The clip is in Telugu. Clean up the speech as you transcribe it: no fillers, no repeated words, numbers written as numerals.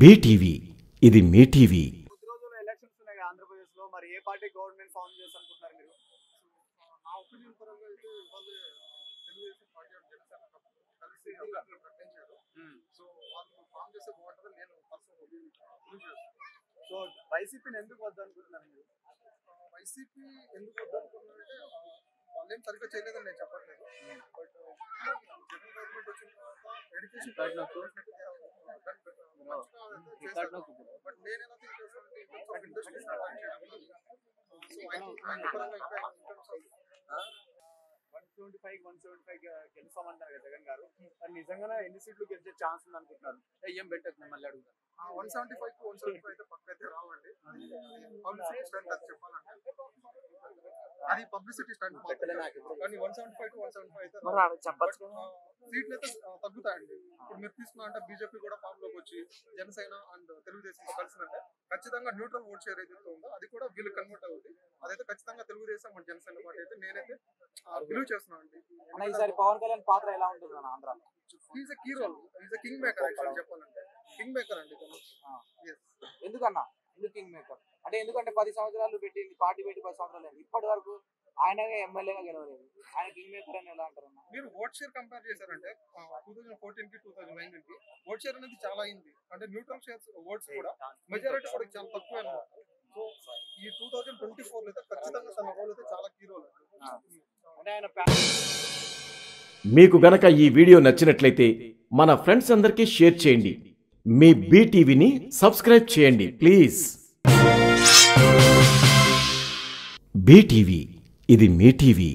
బీటీవీ ఇది మీ టీవీ. కొద్ది రోజుల్లో ఎలక్షన్స్ ఉన్నాయి ఆంధ్రప్రదేశ్ లో. మరి ఏ పార్టీ గవర్నమెంట్ ఫామ్ చేయాలనుకుంటున్నారు మీరు? నా ఒపీనియన్ పరంగా అయితే వాళ్ళు తెలుగుదేశం పార్టీ అని కలిసి అభ్యర్థులు ప్రకటించారు. సో వాళ్ళు ఫామ్ చేస్తే బాగుంటుందని నేను పర్సనల్ ఒపీనియన్ చేస్తాను. సో వైసీపీని ఎందుకు వద్దనుకుంటున్నారు మీరు? వైసీపీ ఎందుకు వద్దనుకున్నారంటే వాళ్ళేం సరిగ్గా చేయలేదని నేను చెప్పట్లేదు. బట్ జగన్ గవర్నమెంట్ వచ్చిన తర్వాత ఎడ్యుకేషన్ బట్ నేనేలా థింక్ చేస్తానంటే in terms of industry start చేయడం. సో ఐటీ పరంగా ఇంకా ఇన్ టర్మ్స్ ఆఫ్ 175 గెలుస్తామంటారు కదా జగన్ గారు. మరి నిజంగానే ఎన్ని సీట్లు గెలిచే ఛాన్స్ ఉంది అనుకుంటున్నారు? ఏం పెట్టదు మళ్ళీ అడుగుతాను. 175 కు 175 అయితే పక్క అయితే రావండి. పబ్లిసిటీ స్టంట్ అది చెప్పాలంటే అది పబ్లిసిటీ స్టంట్ కానీ 175 కు 175 అయితే చెప్పచ్చు. సీట్లు అయితే తగ్గుతాయండి. ఇప్పుడు మీరు తీసుకున్నారంటే బీజేపీ కూడా ఫామ్ లోకి వచ్చి జనసేన అండ్ తెలుగుదేశంతో కలిసినట్టే ఖచ్చితంగా న్యూట్రల్ ఓట్ షేర్ ఏదైతే ఉందో అది కూడా వీళ్ళు కన్వర్ట్ అవుతుంది. అదైతే ఖచ్చితంగా తెలుగుదేశం అండ్ జనసేన పార్టీ అయితే నేనైతే బిలీవ్ చేస్తున్నాను అండి. ఈసారి పవన్ కళ్యాణ్ పాత్ర ఎలా ఉంటుంది ఆంధ్రాలో? Is a key role, is a king maker. Actual చెప్పాలంటే కింగ్ మేకర్ అండి. ఎందుకన్నా ఎందుకు కింగ్ మేకర్ అంటే? ఎందుకంటే 10 సంవత్సరాలు పెట్టింది పార్టీ పెట్టి 10 సంవత్సరాలు ఇప్పటి వరకు ఆయనగా ఎమ్మెల్యేగా గెలవలేదు. ఆయన కింగ్ మేకర్ అని ఎలా అంటారు? మీరు ఓట్ షేర్ కంపేర్ చేశారంటే 2014 కి 2019 కి ఓట్ షేర్ అనేది చాలా అయింది. అంటే న్యూట్రల్ షేర్స్ ఓట్స్ కూడా మెజారిటీ కూడా చాలా తక్కువ అన్నమాట. సో ఈ 2024 లో అయితే ఖచ్చితంగా తన రోల్ అయితే చాలా కీ రోల్ అంటే ఆయన. మీకు గనక ఈ వీడియో నచ్చినట్లయితే మన ఫ్రెండ్స్ అందరికీ షేర్ చేయండి. మీ బీటీవీని సబ్స్క్రైబ్ చేయండి ప్లీజ్. బీటీవీ ఇది మీ టీవీ.